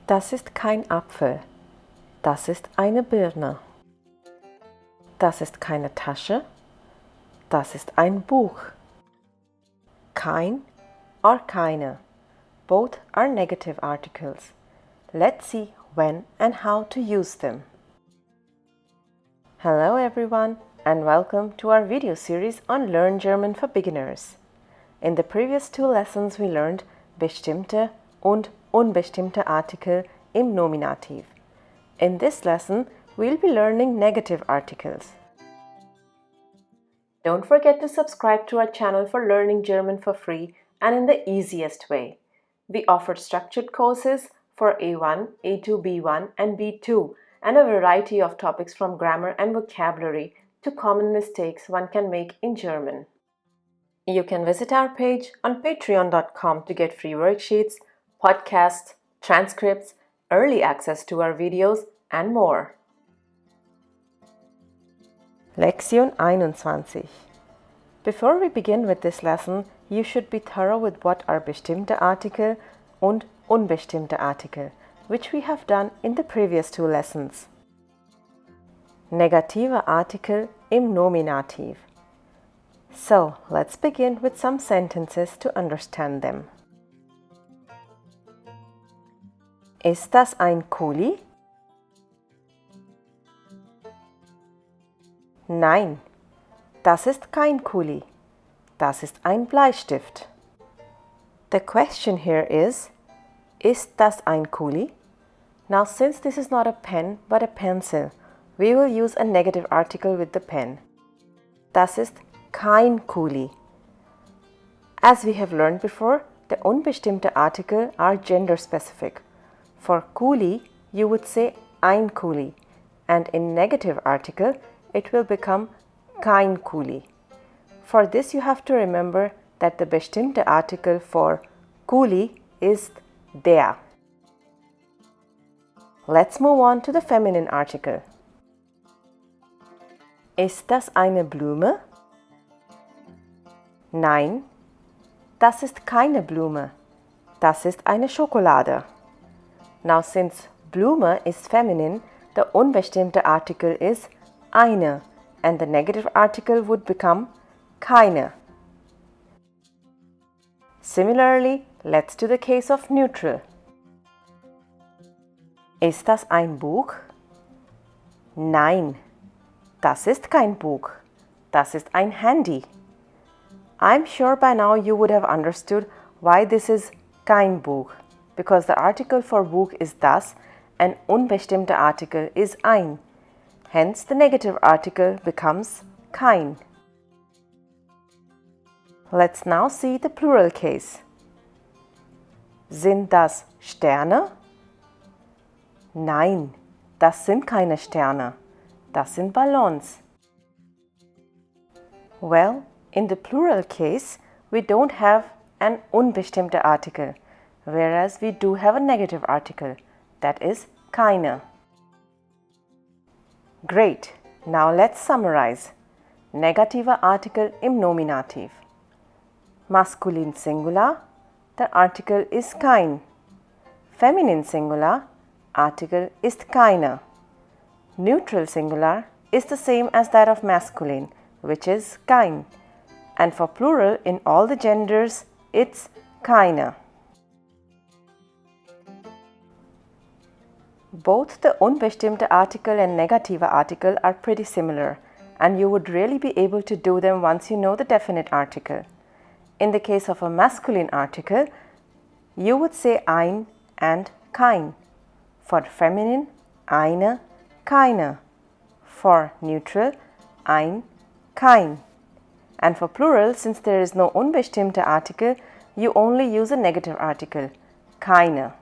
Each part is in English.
Das ist kein Apfel. Das ist eine Birne. Das ist keine Tasche. Das ist ein Buch. Kein or keine. Both are negative articles. Let's see when and how to use them. Hello everyone and welcome to our video series on Learn German for Beginners. In the previous two lessons we learned bestimmte und unbestimmte Artikel im Nominativ. In this lesson we'll be learning negative articles. Don't forget to subscribe to our channel for learning German for free and in the easiest way. We offer structured courses for A1, A2, B1 and B2 and a variety of topics from grammar and vocabulary to common mistakes one can make in German. You can visit our page on patreon.com to get free worksheets, podcasts, transcripts, early access to our videos and more. Lektion 21. Before we begin with this lesson, you should be thorough with what are bestimmte Artikel und unbestimmte Artikel, which we have done in the previous two lessons. Negative Artikel im Nominativ. So, let's begin with some sentences to understand them. Ist das ein Kuli? Nein, das ist kein Kuli. Das ist ein Bleistift. The question here is das ein Kuli? Now, since this is not a pen but a pencil, we will use a negative article with the pen. Das ist kein Kuli. As we have learned before, the unbestimmte Artikel are gender specific. For Kuli, you would say ein Kuli, and in negative article, it will become kein Kuli. For this, you have to remember that the bestimmte Artikel for Kuli is der. Let's move on to the feminine article. Ist das eine Blume? Nein, das ist keine Blume. Das ist eine Schokolade. Now, since Blume is feminine, the unbestimmte Artikel is eine, and the negative article would become keine. Similarly, let's do the case of neutral. Ist das ein Buch? Nein, das ist kein Buch. Das ist ein Handy. I'm sure by now you would have understood why this is kein Buch, because the article for Buch is das and unbestimmte Artikel is ein. Hence, the negative article becomes kein. Let's now see the plural case. Sind das Sterne? Nein, das sind keine Sterne. Das sind Ballons. Well, in the plural case, we don't have an unbestimmte Artikel, whereas we do have a negative article, that is keine. Great, now let's summarize. Negative Artikel im Nominativ. Maskulin Singular, the article is kein. Feminine Singular, article ist keine. Neutral Singular is the same as that of masculine, which is kein. And for plural in all the genders, it's keine. Both the unbestimmte Artikel and negative Artikel are pretty similar, and you would really be able to do them once you know the definite article. In the case of a masculine article, you would say ein and kein. For feminine, eine, keine. For neutral, ein, kein. And for plural, since there is no unbestimmte Artikel, you only use a negative article, keine.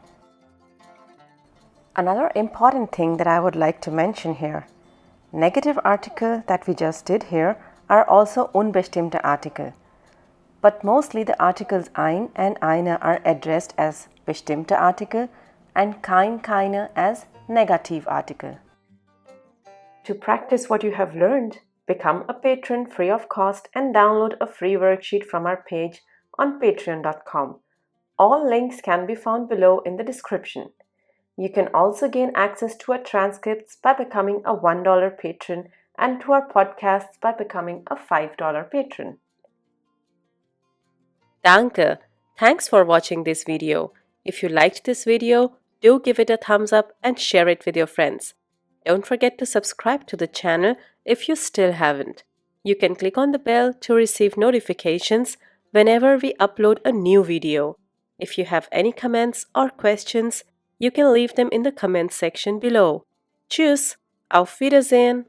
Another important thing that I would like to mention here, negative article that we just did here are also unbestimmte Artikel. But mostly the articles ein and eine are addressed as bestimmte Artikel and kein, keine as negative Artikel. To practice what you have learned, become a patron free of cost and download a free worksheet from our page on patreon.com. All links can be found below in the description. You can also gain access to our transcripts by becoming a $1 patron and to our podcasts by becoming a $5 patron. Danke! Thanks for watching this video. If you liked this video, do give it a thumbs up and share it with your friends. Don't forget to subscribe to the channel if you still haven't. You can click on the bell to receive notifications whenever we upload a new video. If you have any comments or questions, you can leave them in the comments section below. Tschüss! Auf Wiedersehen!